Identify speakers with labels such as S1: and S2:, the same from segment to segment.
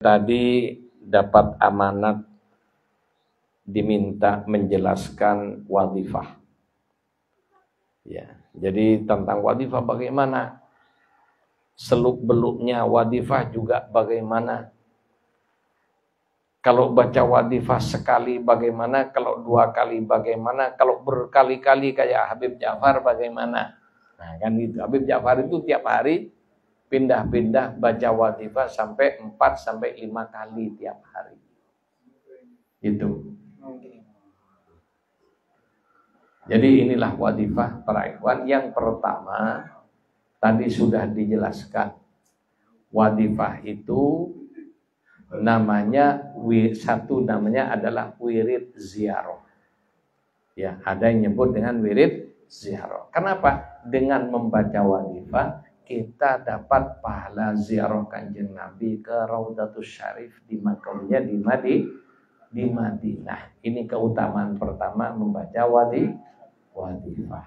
S1: Tadi dapat amanat diminta menjelaskan wadhifah. Ya, jadi tentang wadhifah bagaimana? Seluk-beluknya wadhifah juga bagaimana? Kalau baca wadhifah sekali bagaimana? Kalau 2 kali bagaimana? Kalau berkali-kali kayak Habib Ja'far bagaimana? Nah, kan itu. Habib Ja'far itu tiap hari pindah-pindah baca wadhifah sampai 4-5 kali tiap hari. Itu. Jadi inilah wadhifah para ikhwan. Yang pertama tadi sudah dijelaskan. Wadhifah itu namanya namanya adalah wirid ziarah. Ya, ada yang nyebut dengan wirid ziarah. Kenapa? Dengan membaca wadhifah kita dapat pahala ziarah Kanjeng Nabi ke Raudatus Syarif di makamnya di Madinah. Ini keutamaan pertama membaca wadhifah.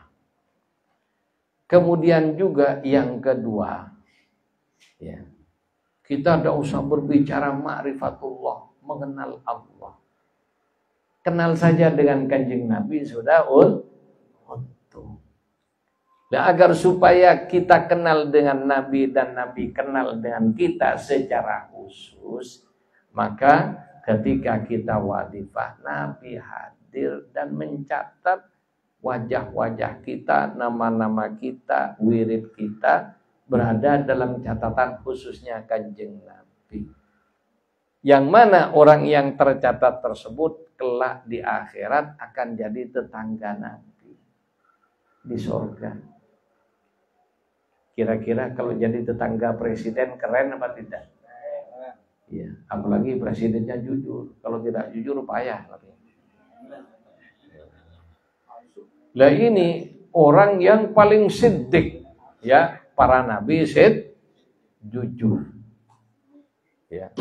S1: Kemudian juga yang kedua, ya, kita tidak usah berbicara ma'rifatullah, mengenal Allah. Kenal saja dengan Kanjeng Nabi sudah untung. Nah, agar supaya kita kenal dengan Nabi dan Nabi kenal dengan kita secara khusus, maka ketika kita wadhifah, Nabi hadir dan mencatat wajah-wajah kita, nama-nama kita, wirid kita berada dalam catatan khususnya Kanjeng Nabi. Yang mana orang yang tercatat tersebut kelak di akhirat akan jadi tetangga Nabi di surga. Kira-kira kalau jadi tetangga presiden keren apa tidak? Ya, apalagi presidennya jujur. Kalau tidak jujur payah. Lah ini orang yang paling siddiq, ya, para nabi jujur. Ya.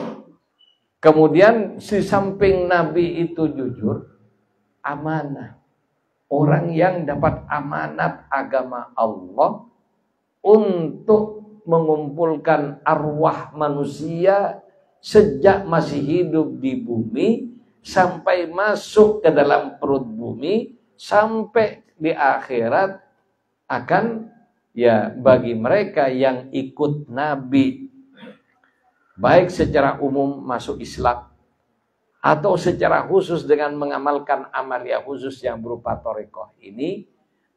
S1: Kemudian di samping nabi itu jujur, amanah. Orang yang dapat amanat agama Allah untuk mengumpulkan arwah manusia sejak masih hidup di bumi sampai masuk ke dalam perut bumi sampai di akhirat akan, ya, bagi mereka yang ikut Nabi baik secara umum masuk Islam atau secara khusus dengan mengamalkan amalia khusus yang berupa thariqah ini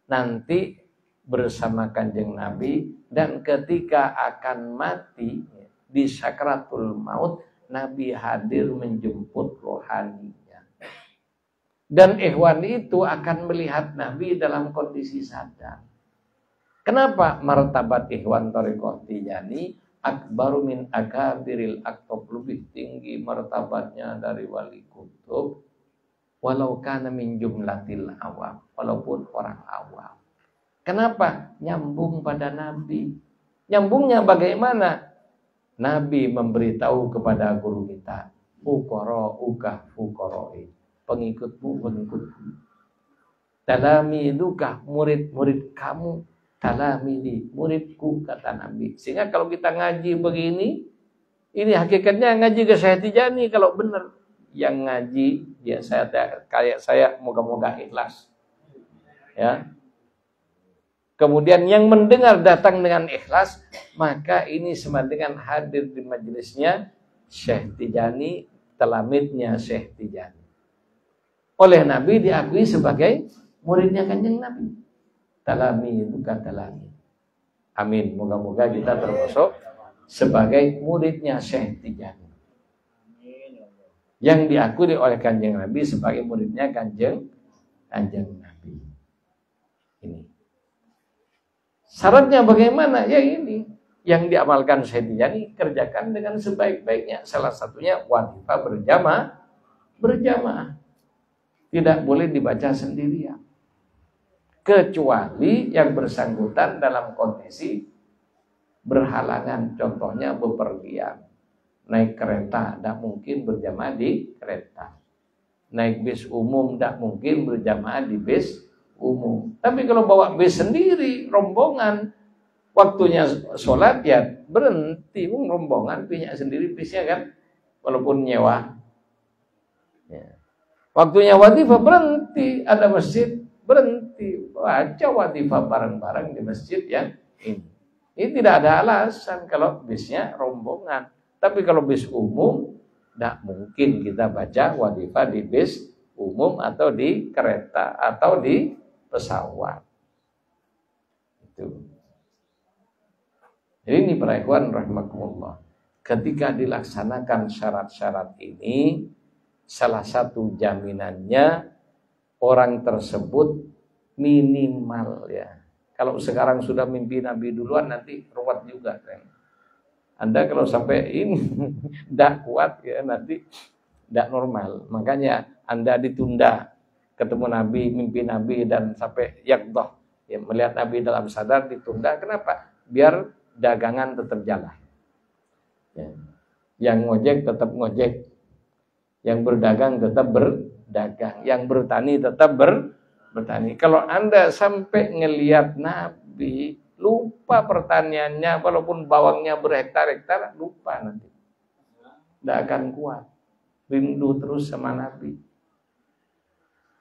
S1: nanti bersama Kanjeng Nabi, dan ketika akan mati di sakratul maut Nabi hadir menjemput rohaninya. Dan ikhwan itu akan melihat Nabi dalam kondisi sadar. Kenapa? Martabat ikhwan thariqah Tijani akbaru min akabiril aktab, lebih tinggi martabatnya dari wali kutub, walau kana min jumlatil awam, walaupun orang awam. Kenapa? Nyambung pada Nabi. Nyambungnya bagaimana? Nabi memberitahu kepada guru kita, fuqara'uka fuqara'i, pengikutmu pengikutku. Talamiduka, murid-murid kamu, talamidi, muridku, kata Nabi. Sehingga kalau kita ngaji begini, ini hakikatnya ngaji ke Syekh Tijani kalau benar. Yang ngaji, ya kayak saya, moga-moga ikhlas. Ya. Kemudian yang mendengar datang dengan ikhlas, maka ini sama dengan hadir di majelisnya Syekh Tijani, talamidnya Syekh Tijani. Oleh Nabi diakui sebagai muridnya Kanjeng Nabi. Talami bukan talami. Amin. Moga-moga kita termasuk sebagai muridnya Syekh Tijani. Yang diakui oleh Kanjeng Nabi sebagai muridnya Kanjeng Nabi. Ini. Syaratnya bagaimana? Ya ini yang diamalkan Syekh Tijani, kerjakan dengan sebaik-baiknya. Salah satunya wadhifah berjamaah. Tidak boleh dibaca sendirian. Kecuali yang bersangkutan dalam kondisi berhalangan. Contohnya bepergian. Naik kereta, tidak mungkin berjamaah di kereta. Naik bis umum, tidak mungkin berjamaah di bis umum. Tapi kalau bawa bis sendiri, rombongan, waktunya sholat ya berhenti, rombongan punya sendiri bisnya kan. walaupun nyewa. Ya. Waktunya wadifah berhenti, ada masjid berhenti, baca wadifah bareng-bareng di masjid yang ini. Ini tidak ada alasan kalau bisnya rombongan. Tapi kalau bis umum, tidak mungkin kita baca wadifah di bis umum atau di kereta atau di pesawat. Itu. Jadi ini para ikhwan rahimakumullah. Ketika dilaksanakan syarat-syarat ini, salah satu jaminannya orang tersebut minimal ya. Kalau sekarang sudah mimpi Nabi duluan nanti ruwet juga kan. Anda kalau sampai ini tidak kuat ya nanti tidak normal. Makanya Anda ditunda ketemu Nabi, mimpi Nabi dan sampai yakdoh ya, melihat Nabi dalam sadar ditunda. Kenapa? Biar dagangan tetap jalan. Ya. Yang ngojek tetap ngojek, yang berdagang tetap berdagang, yang bertani tetap bertani. Kalau Anda sampai ngelihat Nabi, lupa pertaniannya, walaupun bawangnya berhektar-hektar, lupa nanti. Tidak akan kuat. Rindu terus sama Nabi.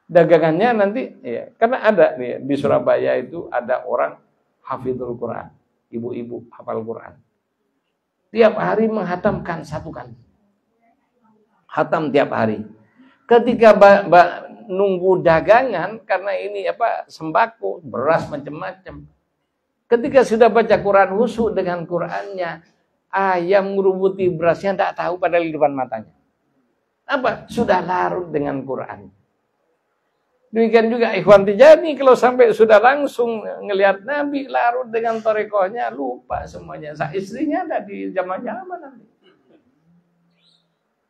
S1: Dagangannya nanti, ya, karena ada nih di Surabaya itu ada orang hafizul Quran, ibu-ibu hafal Quran. Tiap hari menghatamkan 1 kali. Hatam tiap hari. Ketika nunggu dagangan karena ini sembako, beras macam-macam. Ketika sudah baca Quran husu dengan Qurannya, ayam ngerubuti berasnya tidak tahu padahal di depan matanya. Sudah larut dengan Quran. Demikian juga Ikhwan Tijani kalau sampai sudah langsung ngelihat Nabi larut dengan torekohnya, lupa semuanya. Istrinya ada di zaman-zaman nanti.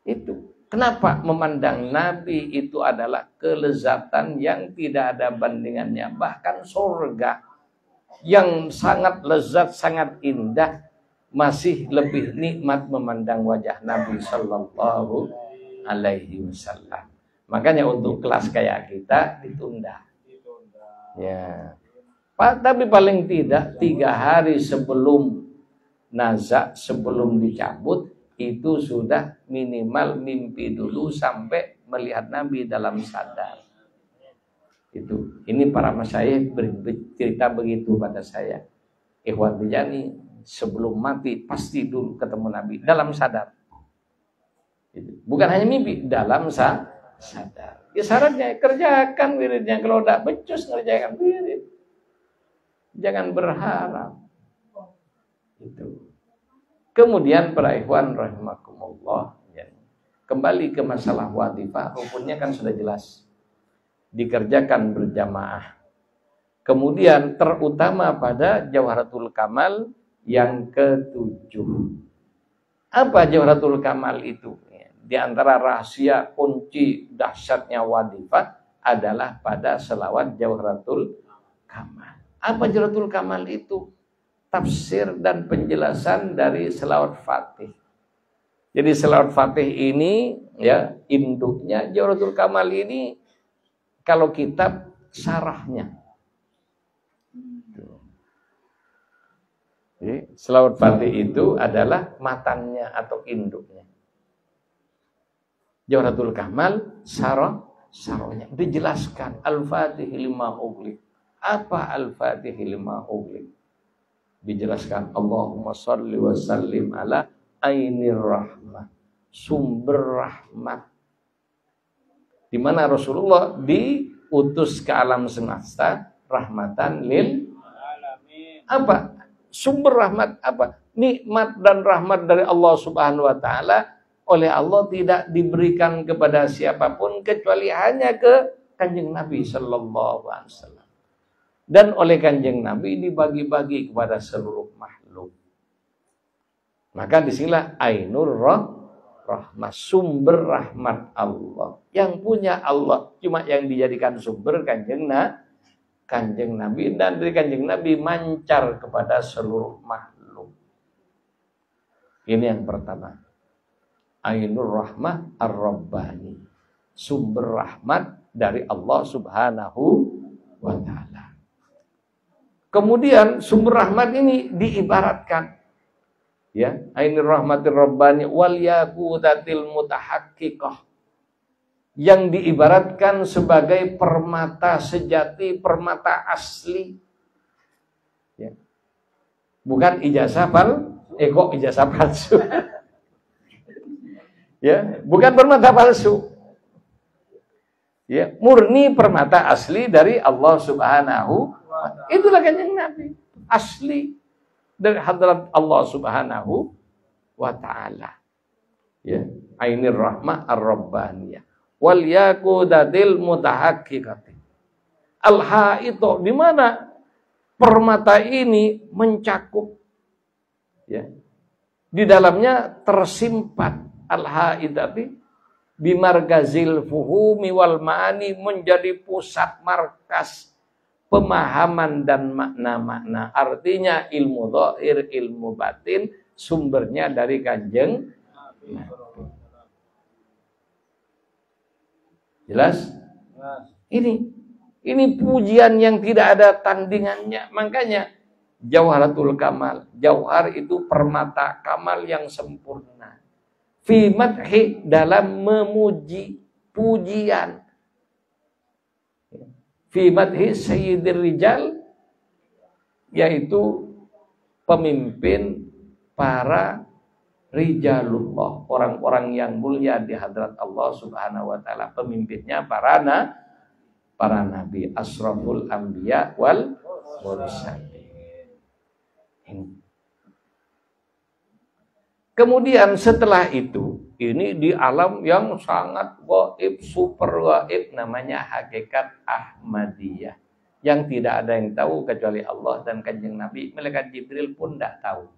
S1: Itu. Kenapa memandang Nabi itu adalah kelezatan yang tidak ada bandingannya. Bahkan surga yang sangat lezat, sangat indah, masih lebih nikmat memandang wajah Nabi Sallallahu Alaihi Wasallam. Makanya untuk kelas kayak kita ditunda. Ya. Tapi paling tidak 3 hari sebelum nazak, sebelum dicabut, itu sudah minimal mimpi dulu sampai melihat Nabi dalam sadar. Itu. Ini para masyayikh bercerita begitu pada saya. Ikhwan Tijani sebelum mati pasti dulu ketemu Nabi dalam sadar. Itu. Bukan hanya mimpi, dalam sadar. Ya syaratnya kerjakan wiridnya, kalau tidak becus ngerjakan wirid. Jangan berharap. Itu. Kemudian para ikhwan rahimakumullah, ya. Kembali ke masalah wadifah, rukunnya kan sudah jelas. Dikerjakan berjamaah. Kemudian terutama pada Jawharatul Kamal yang ke-7. Apa Jawharatul Kamal itu? Di antara rahasia kunci dahsyatnya wadifah adalah pada selawat Jawharatul Kamal. Apa Jawharatul Kamal itu? Tafsir dan penjelasan dari selawat Fatih. Jadi selawat Fatih ini ya induknya Jawharatul Kamal ini kalau kitab syarahnya. Jadi selawat Fatih itu adalah matannya atau induknya. Jawharatul Kamal sarahnya dijelaskan Al-Fatih lima ughliq. Apa Al-Fatih lima ughliq? Dijelaskan Allahumma shalli wa sallim ala ainir rahmah, sumber rahmat. Di mana Rasulullah diutus ke alam semesta rahmatan lil alamin. Apa? Sumber rahmat apa? Nikmat dan rahmat dari Allah Subhanahu wa taala oleh Allah tidak diberikan kepada siapapun kecuali hanya ke Kanjeng Nabi sallallahu alaihi wasallam. Dan oleh Kanjeng Nabi dibagi-bagi kepada seluruh makhluk. Maka disinilah ainur rahmah, sumber rahmat Allah. Yang punya Allah cuma yang dijadikan sumber Kanjeng Nabi, dan dari Kanjeng Nabi mancar kepada seluruh makhluk. Ini yang pertama. Ainur rahmah ar-rabbani, sumber rahmat dari Allah Subhanahu wa ta'ala. Kemudian sumber rahmat ini diibaratkan Ya, ainir rahmatir rabbani wal yaqutatil mutahaqqiqah, yang diibaratkan sebagai permata sejati, permata asli. Ya. Bukan ijazah ijazah palsu. Ya, bukan permata palsu. Ya, murni permata asli dari Allah Subhanahu wa ta'ala. Itulah kanjeng Nabi, asli dari hadrat Allah Subhanahu wa ta'ala. Ya, ainir rahmah ar-rabbaniyah wal yaqudatil mutahaqqiqati. Al-haito, di mana permata ini mencakup, ya, di dalamnya tersimpan al-haidati bimargazil fuhumi wal ma'ani, menjadi pusat markas pemahaman dan makna-makna. Artinya ilmu zahir, ilmu batin, sumbernya dari kanjeng Nabi. Jelas? Ini pujian yang tidak ada tandingannya. Makanya Jauharatul Kamal, jauhar itu permata kamal yang sempurna. Fi madhi, dalam memuji, pujian. Fi madhi sayyidir rijal, yaitu pemimpin para rijalullah, orang-orang yang mulia di hadrat Allah Subhanahu wa ta'ala. Pemimpinnya para nabi, asraful anbiya wal mursalin. Kemudian setelah itu, ini di alam yang sangat gaib, super gaib, namanya hakikat Ahmadiyah, yang tidak ada yang tahu kecuali Allah dan kanjeng Nabi. Malaikat Jibril pun tidak tahu.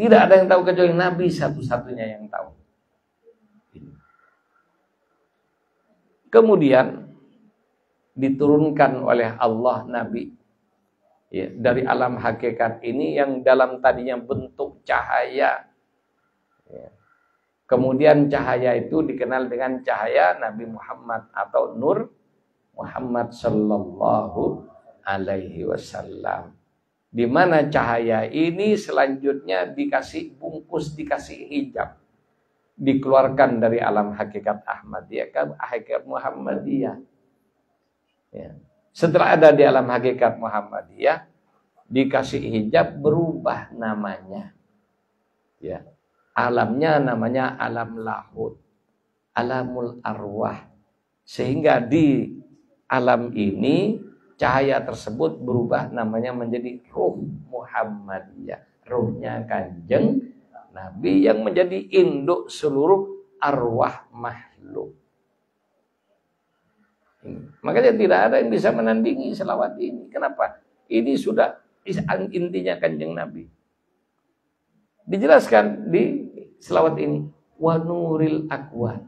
S1: Tidak ada yang tahu kecuali Nabi satu-satunya yang tahu. Kemudian diturunkan oleh Allah Nabi, ya, dari alam hakikat ini yang dalam tadinya bentuk cahaya, ya. Kemudian cahaya itu dikenal dengan cahaya Nabi Muhammad atau Nur Muhammad sallallahu alaihi wasallam. Di mana cahaya ini selanjutnya dikasih bungkus, dikasih hijab, dikeluarkan dari alam hakikat Ahmadiyah ke hakikat Muhammadiyah. Ya. Setelah ada di alam hakikat Muhammadiyah, dikasih hijab, berubah namanya. Ya. Alamnya namanya alam lahud, alamul arwah. Sehingga di alam ini cahaya tersebut berubah namanya menjadi ruh Muhammadiyah, ruhnya kanjeng Nabi yang menjadi induk seluruh arwah makhluk. Makanya tidak ada yang bisa menandingi selawat ini. Kenapa? Ini sudah intinya kanjeng Nabi. Dijelaskan di selawat ini, wa nuril akwan.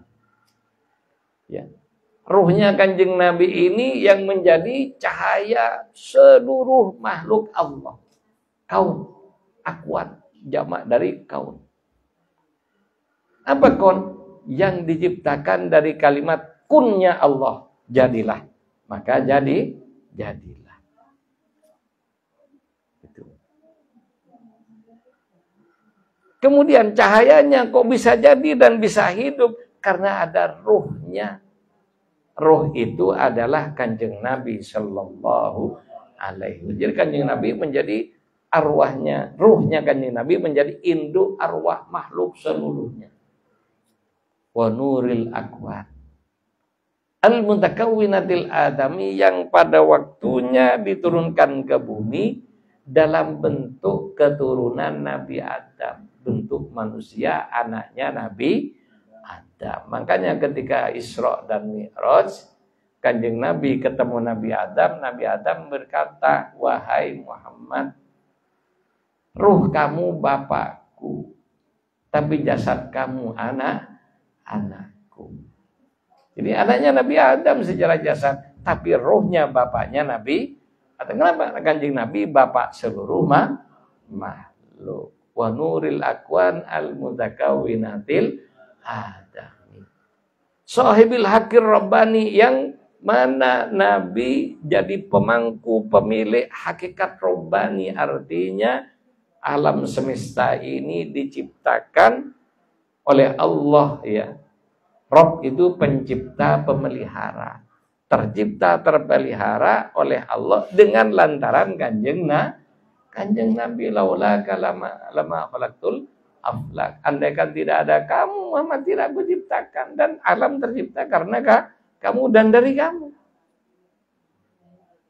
S1: Ya. Ruhnya kanjeng Nabi ini yang menjadi cahaya seluruh makhluk Allah. Kaun, akwan, jamak dari kaun. Apa kaun? Yang diciptakan dari kalimat kunnya Allah, jadilah. Maka jadilah. Itu. Kemudian cahayanya kok bisa jadi dan bisa hidup? Karena ada ruhnya. Ruh itu adalah kanjeng Nabi sallallahu alaihi wasallam. Jadi kanjeng Nabi menjadi arwahnya, ruhnya kanjeng Nabi menjadi induk arwah makhluk seluruhnya. Wa nuril akwan al-mutakawwinatil adami, yang pada waktunya diturunkan ke bumi dalam bentuk keturunan Nabi Adam, bentuk manusia, anaknya Nabi Adam. Makanya ketika Isra dan Mi'raj, kanjeng Nabi ketemu Nabi Adam berkata, wahai Muhammad, ruh kamu bapakku, tapi jasad kamu anakku. Jadi anaknya Nabi Adam secara jasad, tapi ruhnya bapaknya Nabi Adam. Kenapa? Kanjeng Nabi bapak seluruh makhluk. Wa nuril akwan al-mutakawwinatil adami. Sahibil hakir rabbani, yang mana Nabi jadi pemangku, pemilik hakikat rabbani, artinya alam semesta ini diciptakan oleh Allah ya. Rob itu pencipta pemelihara. Tercipta terpelihara oleh Allah dengan lantaran kanjeng Nabi laula lama khalaqtul aflak. Andaikan tidak ada kamu, Muhammad tidak kuciptakan, dan alam tercipta karena kamu dan dari kamu.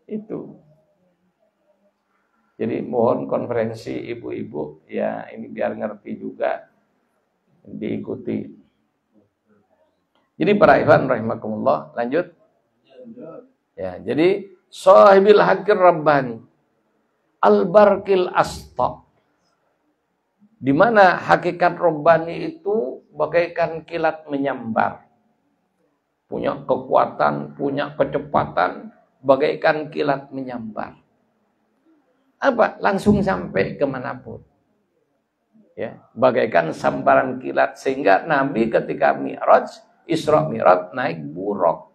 S1: Itu. Jadi mohon konferensi ibu-ibu ya ini biar ngerti juga, diikuti. Jadi para ikhwan rahimakumullah, lanjut. Ya, jadi sahibil hakir rabbani al-barqil asta. Di mana hakikat rabbani itu bagaikan kilat menyambar. Punya kekuatan, punya kecepatan, bagaikan kilat menyambar. Apa? Langsung sampai kemanapun. Ya, bagaikan sambaran kilat, sehingga Nabi ketika Mi'raj, Isra Mi'raj naik buraq.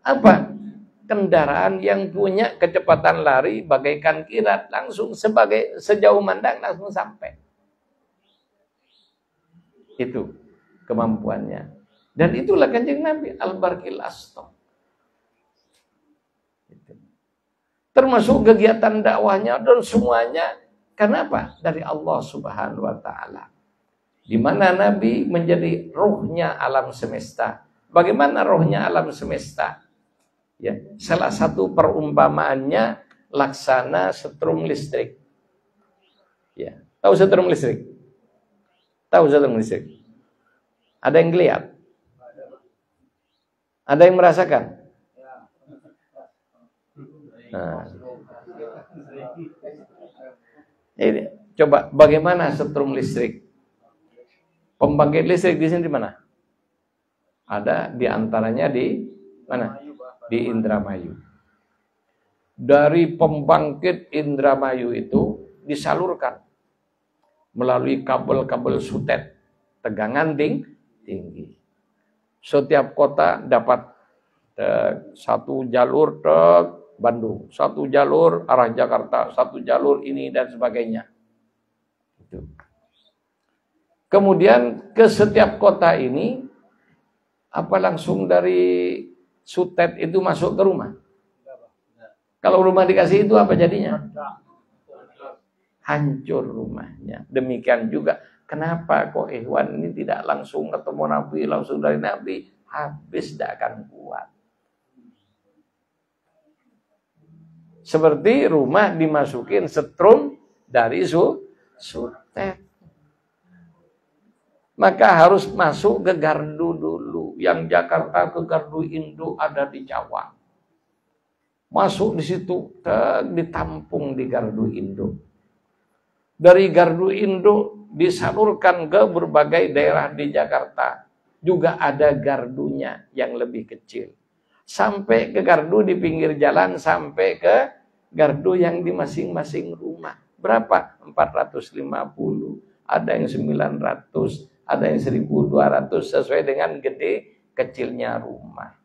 S1: Apa? Kendaraan yang punya kecepatan lari bagaikan kilat, langsung sejauh mandang langsung sampai. Itu kemampuannya. Dan itulah kanjeng Nabi al-barqil asta. Termasuk kegiatan dakwahnya dan semuanya. Kenapa? Dari Allah Subhanahu wa taala. Di mana Nabi menjadi ruhnya alam semesta. Bagaimana ruhnya alam semesta? Ya, salah satu perumpamaannya laksana setrum listrik. Ya, tahu setrum listrik? Tahu setrum listrik? Ada yang lihat? Ada yang merasakan? Nah. Ini coba bagaimana setrum listrik? Pembangkit listrik di sini di mana? Ada di antaranya di mana? Di Indramayu. Dari pembangkit Indramayu itu disalurkan melalui kabel-kabel sutet tegangan tinggi. Setiap kota dapat satu jalur ke Bandung, satu jalur arah Jakarta, satu jalur ini dan sebagainya. Itu. Kemudian ke setiap kota ini apa langsung dari sutet itu masuk ke rumah? Kalau rumah dikasih itu apa jadinya? Hancur rumahnya. Demikian juga kenapa kok Ikhwan ini tidak langsung ketemu Nabi, langsung dari Nabi, habis tidak akan kuat. Seperti rumah dimasukin setrum dari sutet. Maka harus masuk ke gardu dulu. Yang Jakarta ke gardu Indo ada di Jawa. Masuk di situ, ditampung di gardu Indo. Dari gardu Indo disalurkan ke berbagai daerah di Jakarta. Juga ada gardunya yang lebih kecil. Sampai ke gardu di pinggir jalan, sampai ke gardu yang di masing-masing rumah. Berapa? 450. Ada yang 900, ada yang 1200 sesuai dengan gede kecilnya rumah.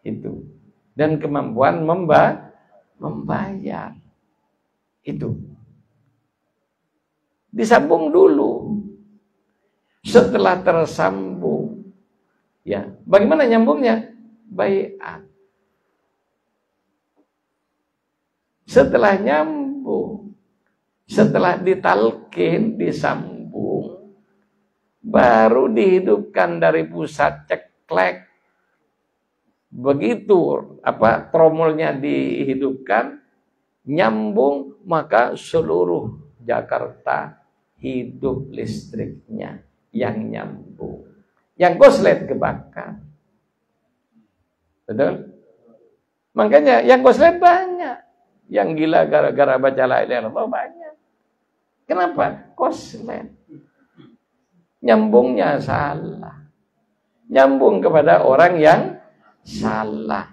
S1: Itu. Dan kemampuan membayar. Itu. Disambung dulu. Setelah tersambung, ya, bagaimana nyambungnya? Baiat. Setelah nyambung, setelah ditalkin, disambung, baru dihidupkan dari pusat ceklek. Begitu tromolnya dihidupkan, nyambung, maka seluruh Jakarta hidup listriknya yang nyambung. Yang koslet kebakar. Betul? Makanya yang koslet banyak. Yang gila gara-gara baca la ilaha illallah banyak. Kenapa? Koslet. Nyambungnya salah. Nyambung kepada orang yang salah.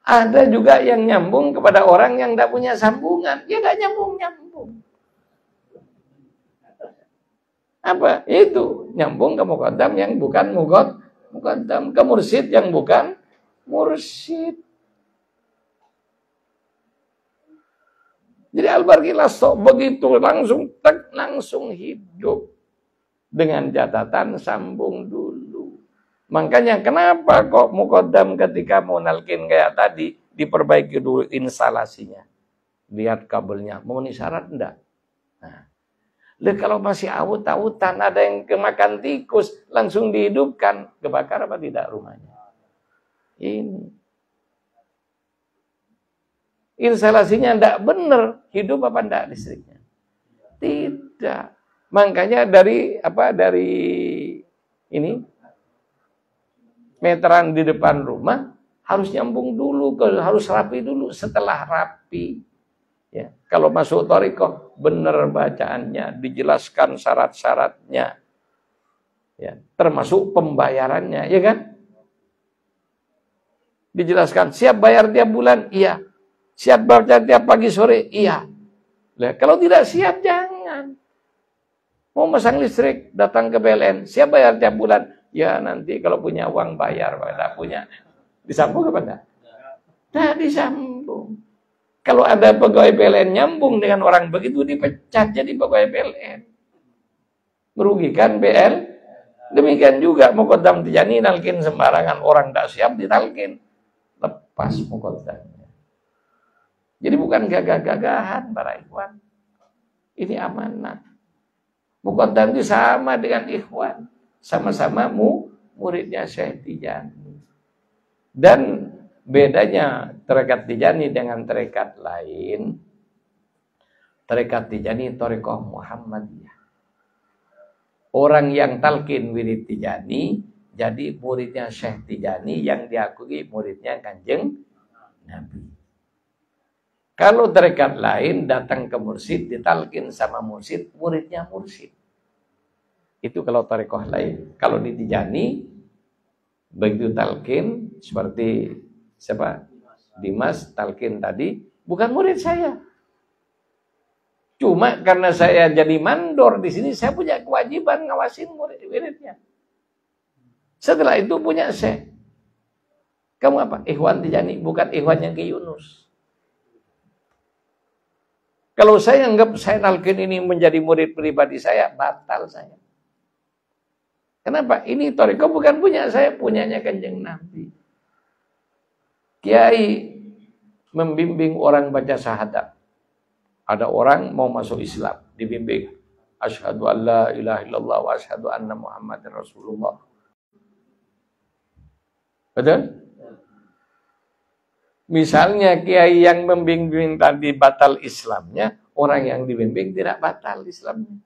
S1: Ada juga yang nyambung kepada orang yang tidak punya sambungan. Ya tidak nyambung-nyambung. Apa? Itu nyambung ke muqaddam yang bukan muqaddam, ke mursyid yang bukan mursyid. Jadi Al-Barkilas begitu langsung hidup. Dengan catatan sambung dulu. Makanya kenapa kok muqaddam ketika mau nalkin kayak tadi, diperbaiki dulu instalasinya. Lihat kabelnya, memenuhi syarat enggak? Nah. Kalau masih awut-awutan, ada yang kemakan tikus, langsung dihidupkan. Kebakar apa tidak rumahnya? Ini. Instalasinya enggak benar, hidup apa enggak listriknya? Tidak. Makanya dari ini meteran di depan rumah harus nyambung dulu, harus rapi dulu. Setelah rapi, ya, kalau masuk thariqah benar bacaannya, dijelaskan syarat-syaratnya, ya, termasuk pembayarannya, ya kan? Dijelaskan siap bayar tiap bulan, iya. Siap bayar tiap pagi sore, iya. Nah, kalau tidak siap jangan. Mau masang listrik, datang ke PLN, siap bayar tiap bulan. Ya nanti kalau punya uang bayar, kalau tidak punya, disambung apa enggak? Nah, disambung. Kalau ada pegawai PLN nyambung dengan orang begitu, dipecat jadi pegawai PLN. Merugikan PL. Demikian juga muqaddam tijani nalkin sembarangan, orang tidak siap ditalkin. Lepas muqaddamnya. Jadi bukan gagah-gagahan para ikhwan. Ini amanah. Muqaddam itu sama dengan ikhwan. Sama-sama muridnya Syekh Tijani. Dan bedanya tarekat Tijani dengan tarekat lain. Tarekat Tijani thariqah Muhammadiyah. Orang yang talqin wirid Tijani jadi muridnya Syekh Tijani yang diakui muridnya Kanjeng Nabi. Kalau tarekat lain datang ke mursyid, ditalkin sama mursyid, muridnya mursyid. Itu kalau tarekat lain. Kalau di Tijani, begitu talkin, seperti siapa? Dimas talkin tadi, bukan murid saya. Cuma karena saya jadi mandor di sini, saya punya kewajiban ngawasin murid-muridnya. Setelah itu punya saya. Kamu apa? Ikhwan Tijani, bukan ikhwan yang ke Yunus. Kalau saya anggap saya nalkin ini menjadi murid pribadi saya, batal saya. Kenapa? Ini thariqah bukan punya saya, punyanya Kanjeng Nabi. Kiai membimbing orang baca syahadat. Ada orang mau masuk Islam, dibimbing. Asyhadu an la ilaha illallah wa asyhadu anna Muhammadar Rasulullah. Betul? Misalnya kiai yang membimbing tadi batal Islamnya, orang yang dibimbing tidak batal Islamnya.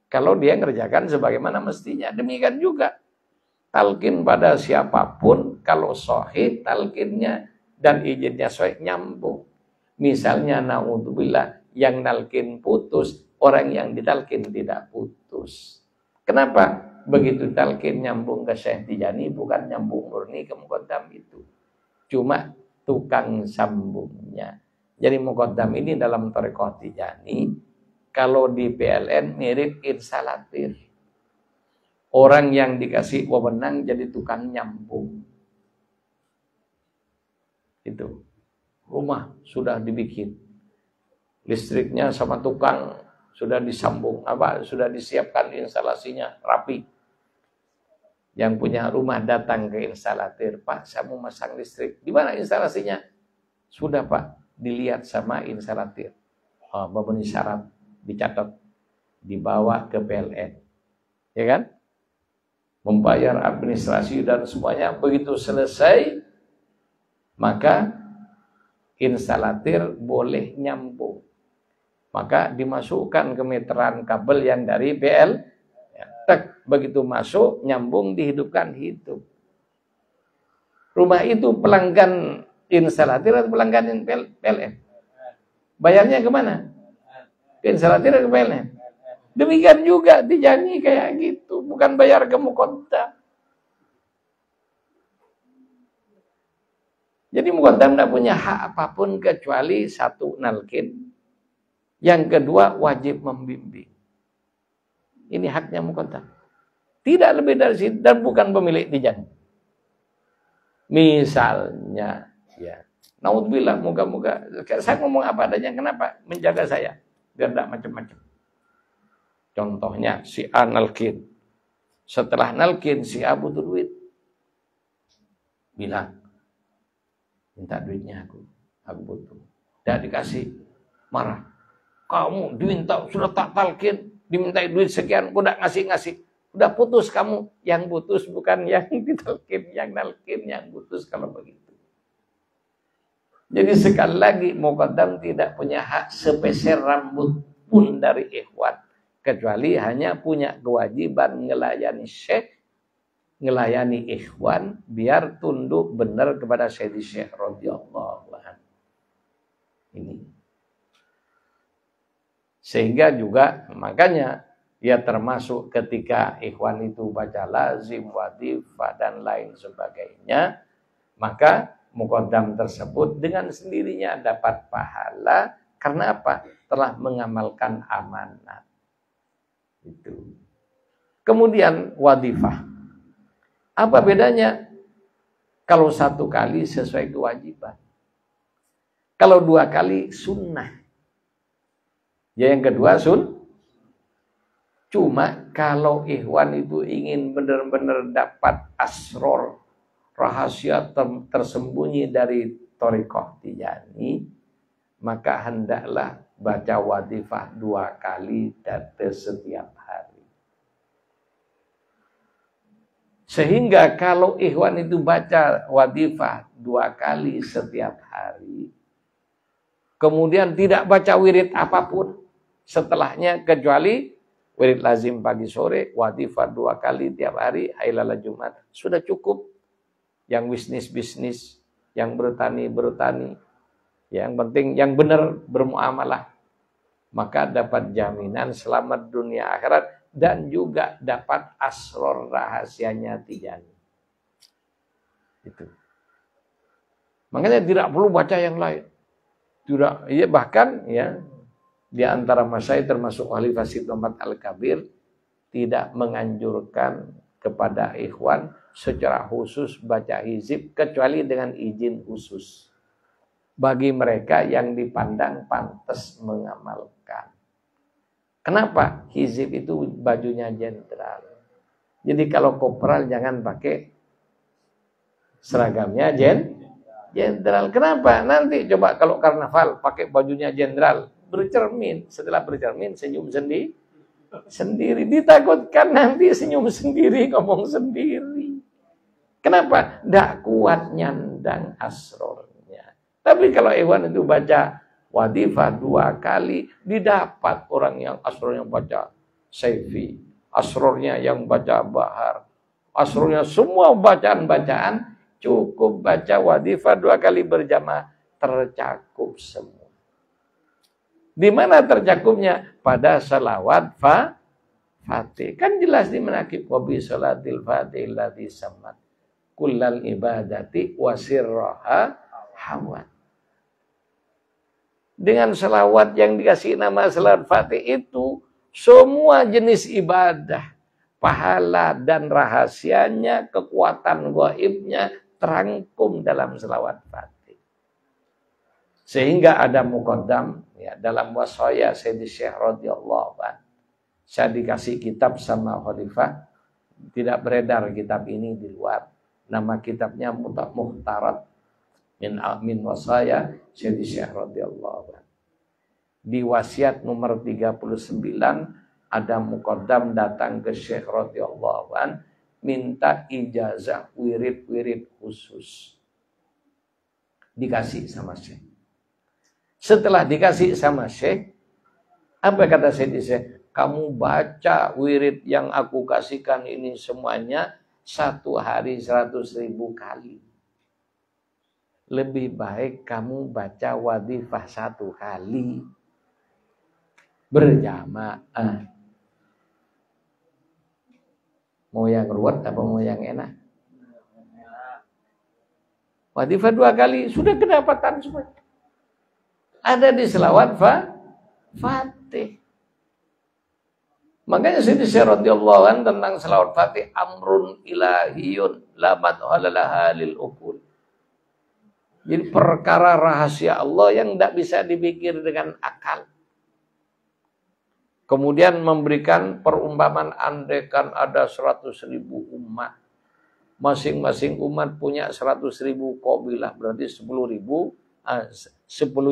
S1: Kalau dia ngerjakan sebagaimana mestinya. Demikian juga talqin pada siapapun, kalau sahih talqinnya dan izinnya sahih nyambung. Misalnya naudzubillah yang nalkin putus, orang yang ditalqin tidak putus. Kenapa? Begitu talqin nyambung ke Syekh Tijani, bukan nyambung murni ke muqaddam itu. Cuma tukang sambungnya. Jadi muqaddam ini dalam thariqah Tijani, kalau di PLN mirip instalatir. Orang yang dikasih wewenang jadi tukang nyambung. Itu. Rumah sudah dibikin. Listriknya sama tukang sudah disambung, sudah disiapkan instalasinya rapi. Yang punya rumah datang ke instalatir, Pak, saya mau masang listrik. Di mana instalasinya? Sudah, Pak, dilihat sama instalatir. Memenuhi syarat, dicatat, dibawa ke PLN. Ya kan? Membayar administrasi dan semuanya. Begitu selesai, maka instalatir boleh nyambung. Maka dimasukkan ke meteran kabel yang dari PL. Tak, begitu masuk, nyambung, dihidupkan, hidup. Rumah itu pelanggan instalatir atau pelanggan PLN? Bayarnya kemana? Ke instalatir atau ke PLN? Demikian juga Tijani kayak gitu, bukan bayar ke muqaddam. Jadi muqaddam tidak punya hak apapun kecuali satu, nalkin. Yang kedua, wajib membimbing. Ini haknya muqaddam. Tidak lebih dari situ, dan bukan pemilik Tijani. Misalnya, ya, Naudzubillah, moga-moga saya ngomong apa adanya, kenapa? Menjaga saya biar tidak macam-macam. Contohnya si A nalkin. Setelah nalkin si A butuh duit. Bilang, minta duitnya aku butuh. Tidak dikasih, marah. Kamu diminta, sudah tak talkin, dimintai duit sekian, aku tidak ngasih-ngasih. Udah putus kamu. Yang putus bukan yang ditalkin, yang nalkin yang putus kalau begitu. Jadi sekali lagi, muqaddam tidak punya hak sepeser rambut pun dari ikhwan. Kecuali hanya punya kewajiban ngelayani syekh, ngelayani ikhwan, biar tunduk benar kepada Sayyidi Syekh radhiyallahu anhu. Ini. Sehingga juga, makanya, ya termasuk ketika ikhwan itu baca lazim, wadifah, dan lain sebagainya, maka muqaddam tersebut dengan sendirinya dapat pahala. Karena apa? Telah mengamalkan amanat. Itu. Kemudian wadifah. Apa bedanya? Kalau satu kali sesuai kewajiban. Kalau dua kali sunnah. Ya yang kedua Cuma kalau ikhwan itu ingin benar-benar dapat asror, rahasia tersembunyi dari thariqah Tijani, maka hendaklah baca wadifah 2 kali setiap hari. Sehingga kalau ikhwan itu baca wadifah 2 kali setiap hari, kemudian tidak baca wirid apapun setelahnya kecuali wirid lazim pagi sore, wadifah 2 kali tiap hari, hailalah Jumat, sudah cukup. Yang bisnis, yang bertani, yang penting yang benar bermuamalah, maka dapat jaminan selamat dunia akhirat dan juga dapat asror rahasianya Tijani. Itu. Makanya tidak perlu baca yang lain. Tidak, ya bahkan ya di antara masyayikh termasuk Khalifah Syed Muhammad Al-Kabir tidak menganjurkan kepada ikhwan secara khusus baca hizib kecuali dengan izin khusus bagi mereka yang dipandang pantas mengamalkan. Kenapa? Hizib itu bajunya jenderal. Jadi kalau kopral jangan pakai seragamnya jenderal. Kenapa? Nanti coba kalau karnaval pakai bajunya jenderal, bercermin. Setelah bercermin senyum sendiri. Ditakutkan nanti senyum sendiri, ngomong sendiri. Kenapa? Tidak kuat nyandang asrornya. Tapi kalau ikhwan itu baca wadifah 2 kali, didapat orang yang asrornya baca Saifi, asrornya yang baca Bahar, asrornya semua bacaan-bacaan, cukup baca wadifah 2 kali berjamaah, tercakup semua. Di mana tercakupnya? Pada salawat Fatih. Kan jelas di manaqib wabi salatil Fatih allati sammat kullal ibadati wasirraha hawat. Dengan salawat yang dikasih nama salawat Fatih itu, semua jenis ibadah, pahala dan rahasianya, kekuatan gaibnya terangkum dalam salawat Fatih. Sehingga ada muqaddam ya, dalam wasaya Sayyidi Syekh radhiyallahu anhu. Saya dikasih kitab sama khalifah, tidak beredar kitab ini di luar. Nama kitabnya Muhtarat min wasaya Sayyidi Syekh radhiyallahu anhu. Di wasiat nomor 39 ada muqaddam datang ke Syekh radhiyallahu anhu minta ijazah wirid-wirid khusus. Dikasih sama Syekh. Setelah dikasih sama Syekh, apa kata Sayyidi Syekh? Kamu baca wirid yang aku kasihkan ini semuanya 1 hari 100.000 kali. Lebih baik kamu baca wadifah 1 kali berjamaah. Mau yang ruwet apa mau yang enak? Wadifah 2 kali sudah kedapatan semua. Ada di selawat Fatih. Makanya Sayyidi Syekh radhiyallahu anhu tentang selawat Fatih, amrun ilahiyun la madhala lil uqul. Jadi perkara rahasia Allah yang tidak bisa dipikir dengan akal. Kemudian memberikan perumpamaan andaikan ada 100.000 umat. Masing-masing umat punya 100.000 qabilah. Berarti 10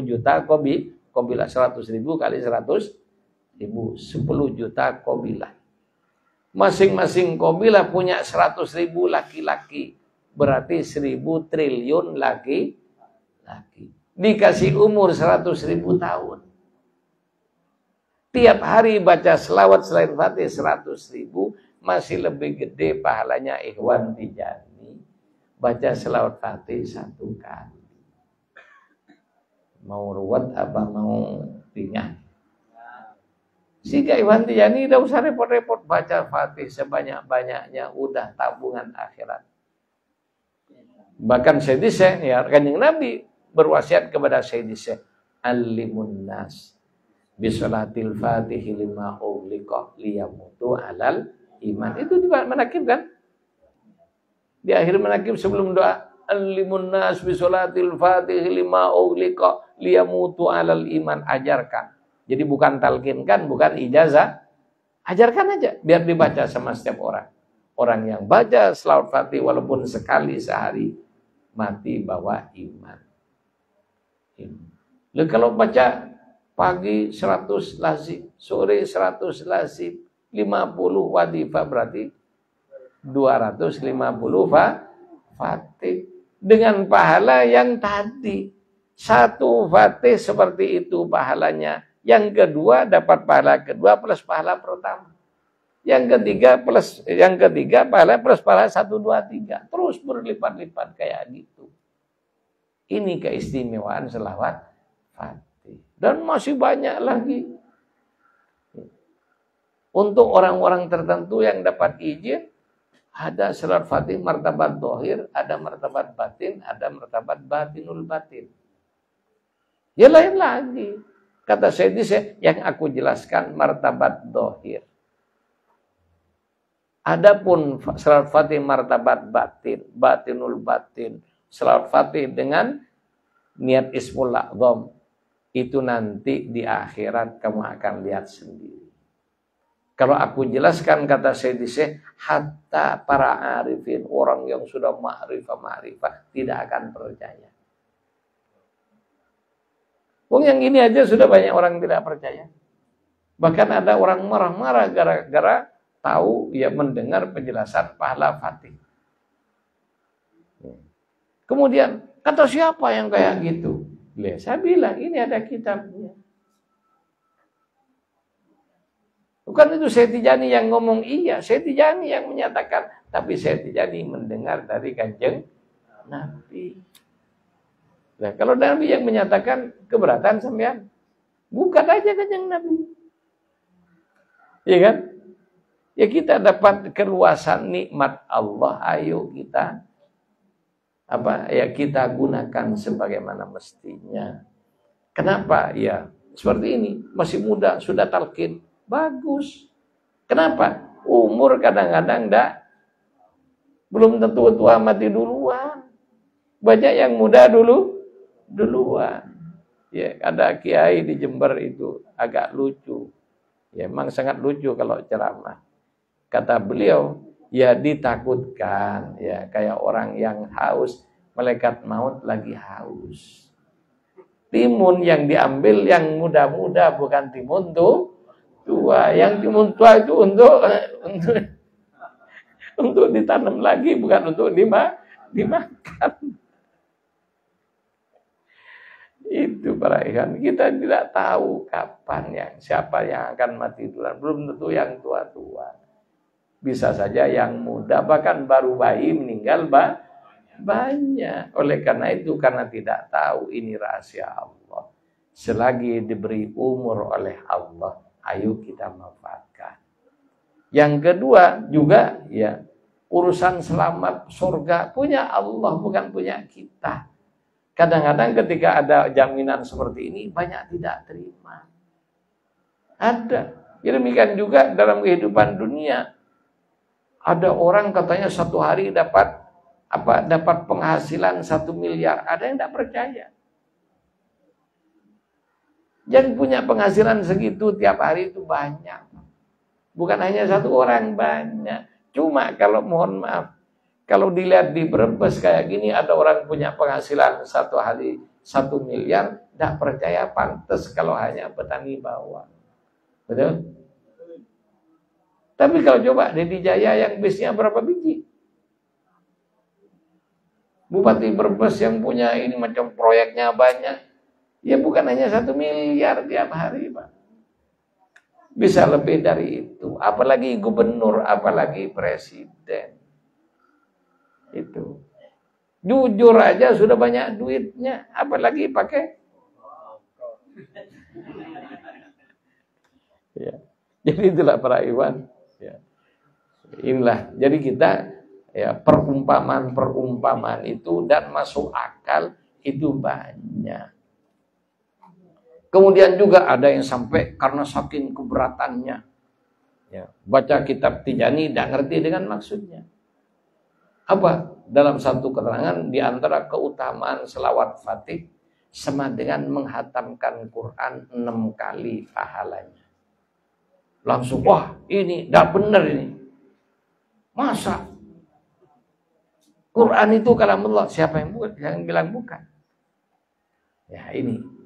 S1: juta qabilah. 100.000 kali 100.000. 10 juta qabilah. Masing-masing qabilah punya 100.000 laki-laki. Berarti 1.000 triliun laki-laki. Dikasih umur 100.000 tahun. Tiap hari baca selawat selain Fatih 100.000, masih lebih gede pahalanya Ikhwan Tijani baca selawat Fatih 1 kali. Mau ruwet apa mau ringan? Sehingga Ikhwan Tijani tidak usah repot-repot baca Fatih sebanyak-banyaknya, udah tabungan akhirat. Bahkan Sayyidi Syekh, ya, Kanjeng Nabi berwasiat kepada Sayyidi Syekh, alimun nas bisolatil fatihi lima ughliqa liyamutu alal iman. Itu juga manakib kan? Di akhir manakib sebelum doa, alimun nas bisolatil fatihi lima ughliqa liyamutu alal iman. Ajarkan. Jadi bukan talkinkan, bukan ijazah. Ajarkan aja biar dibaca sama setiap orang. Orang yang baca selawat Fatih walaupun sekali sehari mati bawa iman. Lalu kalau baca pagi 100 lazim, sore 100 lazim, 50 wadifah berarti 250 Fatih dengan pahala yang tadi. 1 Fatih seperti itu pahalanya. Yang kedua dapat pahala kedua plus pahala pertama. Yang ketiga pahala plus pahala 1, 2, 3. Terus berlipat-lipat kayak gitu. Ini keistimewaan selawat Fatih. Dan masih banyak lagi. Untuk orang-orang tertentu yang dapat izin, ada selawat Fatih martabat dohir, ada martabat batin, ada martabat batinul batin. Ya lain lagi. Kata Sayyidi Syekh, yang aku jelaskan martabat dohir. Adapun selawat Fatih martabat batin, batinul batin, selawat Fatih dengan niat Ismul A'zam, itu nanti di akhirat kamu akan lihat sendiri. Kalau aku jelaskan, kata Sayyidi Syekh, hatta para arifin, orang yang sudah ma'rifah tidak akan percaya. Wong yang ini aja sudah banyak orang tidak percaya. Bahkan ada orang marah-marah gara-gara tahu, ya, mendengar penjelasan pahala Fatih. Kemudian kata siapa yang kayak gitu? Saya bilang ini ada kitabnya. Bukan itu Syekh Tijani yang ngomong, iya Syekh Tijani yang menyatakan, tapi Syekh Tijani mendengar dari Kanjeng Nabi. Nah, kalau Nabi yang menyatakan, keberatan sampean, bukan aja Kanjeng Nabi. Iya kan? Ya kita dapat keluasan nikmat Allah, ayo kita kita gunakan sebagaimana mestinya. Kenapa? Ya seperti ini, masih muda sudah talqin, bagus. Kenapa? Umur kadang-kadang belum tentu tua mati duluan. Banyak yang muda duluan. Ya, ada kiai di Jember itu agak lucu. Ya, memang sangat lucu kalau ceramah. Kata beliau, ya ditakutkan, ya kayak orang yang haus, malaikat maut lagi haus. Timun yang diambil yang muda-muda, bukan timun tua. Yang timun tua itu untuk ditanam lagi, bukan untuk dimakan. Itu para ikhwan, kita tidak tahu kapan siapa yang akan mati duluan. Belum tentu yang tua-tua. Bisa saja yang muda, bahkan baru bayi meninggal banyak. Oleh karena itu, karena tidak tahu ini rahasia Allah. Selagi diberi umur oleh Allah, ayo kita manfaatkan. Yang kedua juga, ya, urusan selamat surga punya Allah, bukan punya kita. Kadang-kadang ketika ada jaminan seperti ini, banyak tidak terima. Ada. Demikian juga dalam kehidupan dunia. Ada orang katanya satu hari dapat dapat penghasilan 1 miliar. Ada yang tidak percaya. Yang punya penghasilan segitu tiap hari itu banyak. Bukan hanya satu orang, banyak. Cuma kalau mohon maaf, kalau dilihat di Brebes kayak gini, ada orang punya penghasilan satu hari 1 miliar, tidak percaya, pantas kalau hanya petani bawang. Betul? Tapi kalau coba Dedi Jaya yang bisnya berapa biji? Bupati Brebes yang punya ini macam proyeknya banyak. Ya bukan hanya 1 miliar tiap hari, Pak. Bisa lebih dari itu. Apalagi gubernur, apalagi presiden. Itu. Jujur aja sudah banyak duitnya. Apalagi pakai. Ya. Jadi itulah para Iwan. Ya. Inilah. Jadi kita ya perumpamaan itu dan masuk akal itu banyak. Kemudian juga ada yang sampai karena saking keberatannya ya, baca kitab Tijani tidak ngerti dengan maksudnya. Apa? Dalam satu keterangan di antara keutamaan selawat Fatih sama dengan menghatamkan Quran 6 kali pahalanya. Langsung wah ini tidak benar ini. Masa Quran itu kalamullah? Siapa yang buat? Yang bilang bukan. Ya ini.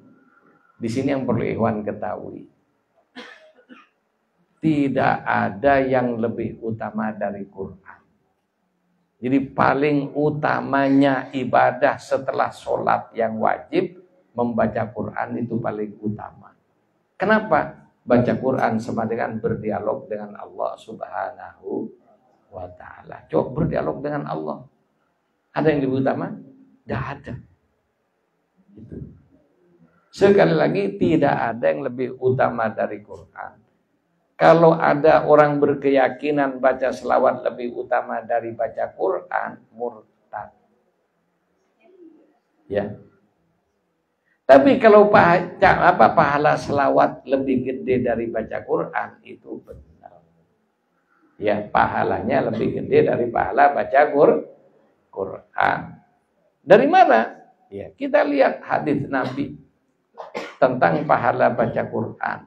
S1: Di sini yang perlu Ikhwan ketahui. Tidak ada yang lebih utama dari Quran. Jadi paling utamanya ibadah setelah sholat yang wajib, membaca Quran itu paling utama. Kenapa? Baca Quran sama dengan berdialog dengan Allah Subhanahu wa ta'ala. Coba berdialog dengan Allah. Ada yang lebih utama? Tidak ada. Itu. Sekali lagi tidak ada yang lebih utama dari Quran. Kalau ada orang berkeyakinan baca selawat lebih utama dari baca Quran, murtad. Ya. Tapi kalau pahala selawat lebih gede dari baca Quran, itu benar. Ya, pahalanya lebih gede dari pahala baca Quran. Dari mana? Ya, kita lihat hadis Nabi tentang pahala baca Quran.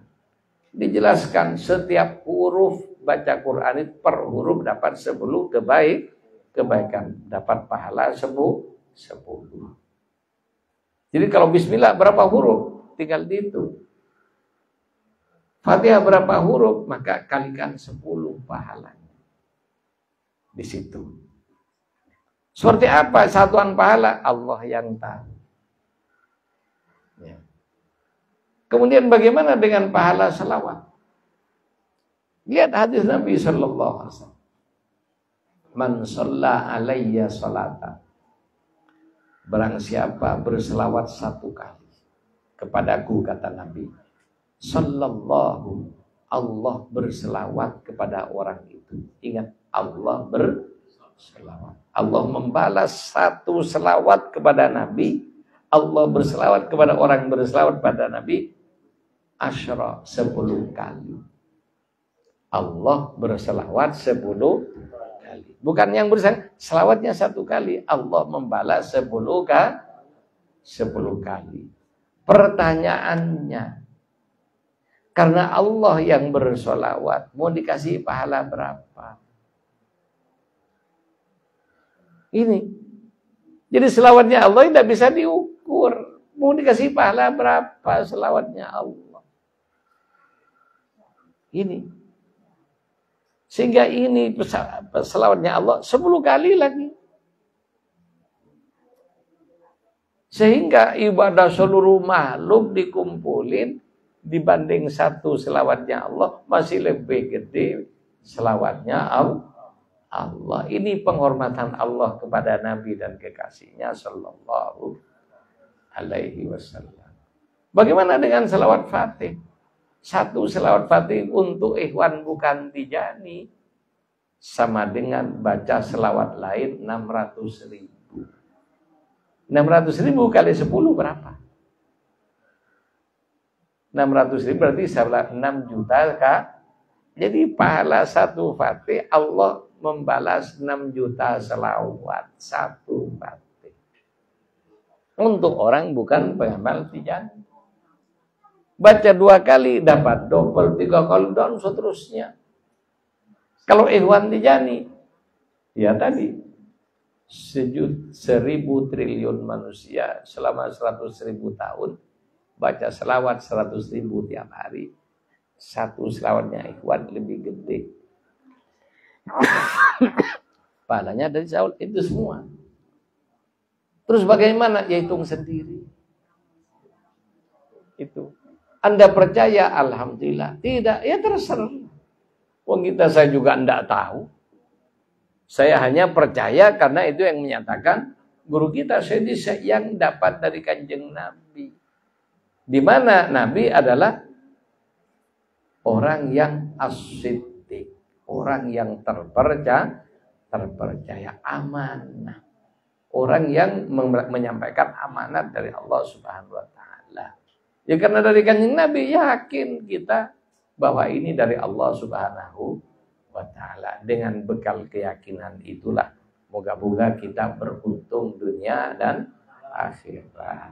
S1: Dijelaskan setiap huruf baca Quran itu per huruf dapat 10 kebaikan. Dapat pahala 10. Jadi kalau bismillah berapa huruf? Tinggal dihitung. Fatihah berapa huruf? Maka kalikan 10 pahalanya. Di situ. Seperti apa satuan pahala? Allah yang tahu. Ya. Kemudian bagaimana dengan pahala selawat? Lihat hadis Nabi sallallahu alaihi wasallam. Man shalla alayya salatan. Barang siapa berselawat 1 kali kepadaku, kata Nabi, sallallahu, Allah berselawat kepada orang itu. Ingat, Allah berselawat. Allah membalas 1 selawat kepada Nabi. Allah berselawat kepada orang berselawat pada Nabi 10 kali. Allah berselawat 10 kali. Bukan yang selawatnya 1 kali. Allah membalas 10 kali. Pertanyaannya, karena Allah yang berselawat, mau dikasih pahala berapa? Ini. Jadi selawatnya Allah tidak bisa diukur. Mau dikasih pahala berapa selawatnya Allah? Ini. Sehingga ini selawatnya Allah 10 kali lagi. Sehingga ibadah seluruh makhluk dikumpulin dibanding 1 selawatnya Allah masih lebih gede selawatnya Allah. Ini penghormatan Allah kepada Nabi dan kekasihnya sallallahu alaihi wasallam. Bagaimana dengan selawat Fatih? 1 selawat Fatih untuk ikhwan bukan Tijani sama dengan baca selawat lain 600.000. 600.000 kali 10 berapa? 600.000 berarti 6 juta Jadi pahala satu fatih Allah membalas 6 juta selawat satu fatih. Untuk orang bukan pengamal Tijani. Baca 2 kali dapat double, 3 kali dan seterusnya. Kalau ikhwan Tijani, ya tadi 1.000 triliun manusia selama 100.000 tahun baca selawat 100.000 tiap hari. Satu selawatnya ikhwan lebih gede. Pahalanya dari Saul itu semua. Terus bagaimana? Ya hitung sendiri. Itu. Anda percaya? Alhamdulillah. Tidak, ya terserah. Wong saya juga enggak tahu. Saya hanya percaya karena itu yang menyatakan guru kita Sayyidi yang dapat dari Kanjeng Nabi. Di mana Nabi adalah orang yang as-siddiq, orang yang terpercaya amanah. Orang yang menyampaikan amanat dari Allah Subhanahu wa taala. Ya karena dari Kanjeng Nabi yakin kita bahwa ini dari Allah Subhanahu wa taala. Dengan bekal keyakinan itulah moga-moga kita beruntung dunia dan akhirat.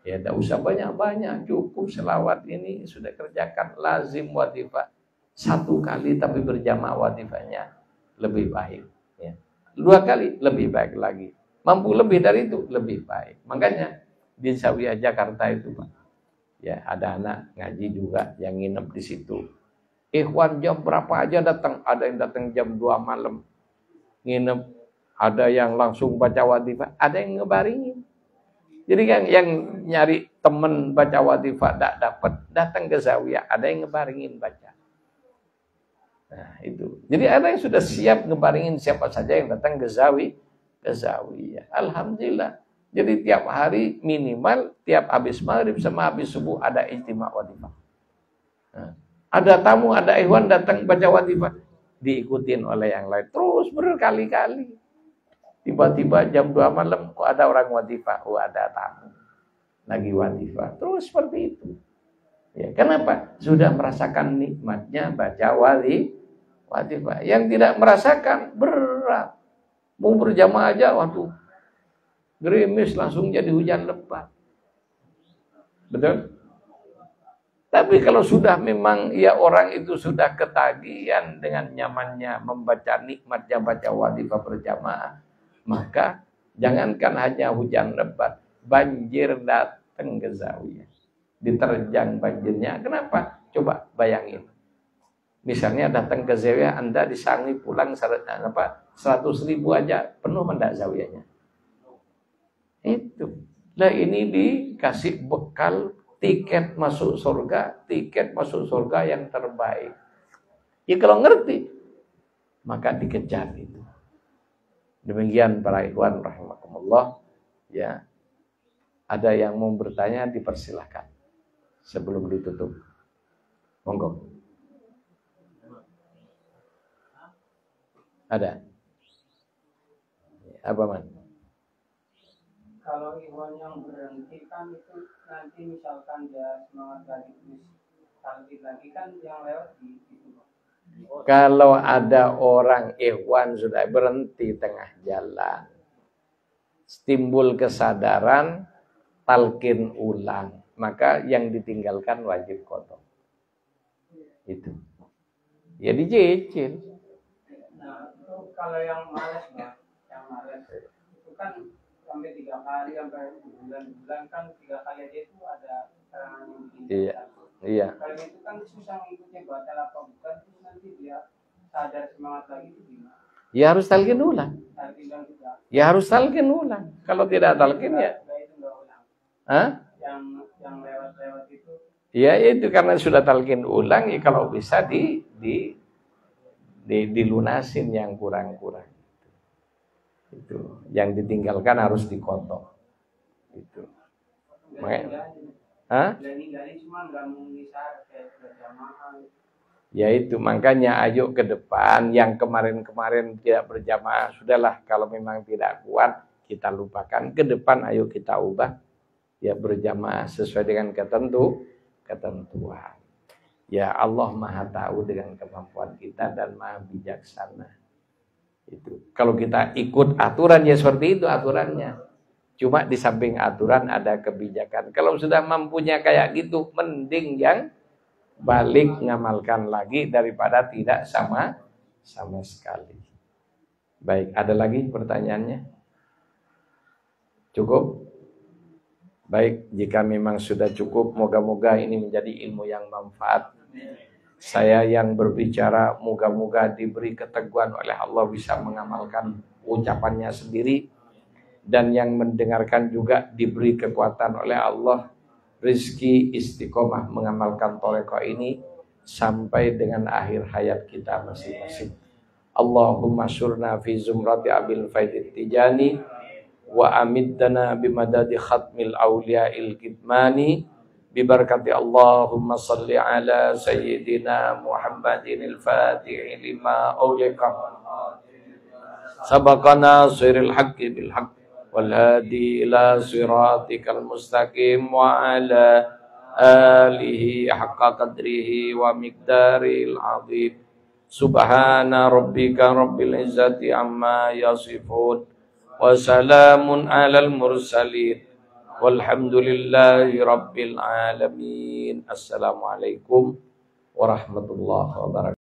S1: Ya tidak usah banyak-banyak, cukup selawat ini sudah kerjakan lazim wadifah 1 kali tapi berjamaah wadifahnya lebih baik. Ya. 2 kali lebih baik lagi. Mampu lebih dari itu lebih baik. Makanya di Zawiyah Jakarta itu Pak, ya ada anak ngaji juga yang nginep di situ. Ikhwan jam berapa aja datang, ada yang datang jam 2 malam nginep, ada yang langsung baca wadifah, ada yang ngebaringin. Jadi kan yang nyari temen baca wadifah tidak dapat, datang ke Zawiyah, ada yang ngebaringin baca. Nah itu. Jadi ada yang sudah siap ngebaringin siapa saja yang datang ke Zawiyah. Alhamdulillah. Jadi tiap hari minimal tiap habis maghrib sama habis subuh ada ijtima wadifah. Nah, ada tamu, ada ikhwan datang baca wadifah, diikutin oleh yang lain terus berkali-kali. Tiba-tiba jam 2 malam kok ada orang wadifah, ada tamu lagi wadifah. Terus seperti itu. Ya, kenapa? Sudah merasakan nikmatnya baca wadifah. Yang tidak merasakan berat. Mau berjamaah aja waktu gerimis langsung jadi hujan lebat. Betul? Tapi kalau sudah memang ya orang itu sudah ketagihan dengan nyamannya membaca nikmatnya baca wadifah berjamaah, maka jangankan hanya hujan lebat, banjir datang ke Zawiyah. Diterjang banjirnya. Kenapa? Coba bayangin. Misalnya datang ke Zawiyah, Anda disangi pulang 100.000 aja penuh mendak Zawiyahnya. Itu. Lah ini dikasih bekal tiket masuk surga yang terbaik. Ya kalau ngerti, maka dikejar itu. Demikian para ikhwan rahimakumullah. Ya. Ada yang mau bertanya dipersilahkan sebelum ditutup. Monggo. Ada? Apa man?
S2: Kalau ikhwan yang berhenti kan itu nanti misalkan dia semangat lagi terus talqin lagi kan yang lewat di itu.
S1: Kalau ada orang ikhwan sudah berhenti tengah jalan, timbul kesadaran, talqin ulang, maka yang ditinggalkan wajib qada. Itu. Ya dicicil.
S2: Nah, itu kalau yang malas Bang, yang malas itu kan sampai 3 kali sampai bulan-bulan kan 3 kali aja itu ada yang begini.
S1: Iya. Iya.
S2: Kalau itu kan susah ngikutnya batal apa bukan, terus nanti dia sadar semangat lagi itu gimana?
S1: Ya harus talqin ulang.
S2: Talqin ulang juga.
S1: Ya harus talqin ulang. Kalau tidak talqin ya.
S2: Itu enggak ulang.
S1: Hah?
S2: Yang lewat-lewat itu.
S1: Ya itu karena sudah talqin ulang ya kalau bisa dilunasin yang kurang-kurang. Itu yang ditinggalkan harus dikotok. Itu. Makanya. Hah? Ya itu makanya ayo ke depan yang kemarin-kemarin tidak berjamaah sudahlah, kalau memang tidak kuat kita lupakan, ke depan ayo kita ubah ya berjamaah sesuai dengan ketentuan. Ya Allah Maha tahu dengan kemampuan kita dan Maha bijaksana. Itu. Kalau kita ikut aturan ya seperti itu aturannya. Cuma di samping aturan ada kebijakan. Kalau sudah mampunya kayak gitu, mending yang balik ngamalkan lagi daripada tidak sama sekali. Baik, ada lagi pertanyaannya? Cukup? Baik, jika memang sudah cukup, moga-moga ini menjadi ilmu yang manfaat. Saya yang berbicara, moga-moga diberi keteguhan oleh Allah bisa mengamalkan ucapannya sendiri. Dan yang mendengarkan juga diberi kekuatan oleh Allah, rizki istiqomah mengamalkan thariqah ini sampai dengan akhir hayat kita masing-masing. Allahumma syurna fi zumrati abil faidit tijani wa amiddana bimadadi khatmil awliya'il kitmani bibarakati Allahumma salli ala sayyidina Muhammadin al-fatihi lima awliqa sabaqana siril haqqi bil haqq wal hadi ila siratikal mustaqim wa ala alihi haqqa qadrihi wa miqdaril azim. Subhana rabbika rabbil izzati amma yasifun wa salamun alal mursalin walhamdulillahi rabbil alamin. Assalamualaikum warahmatullahi wabarakatuh.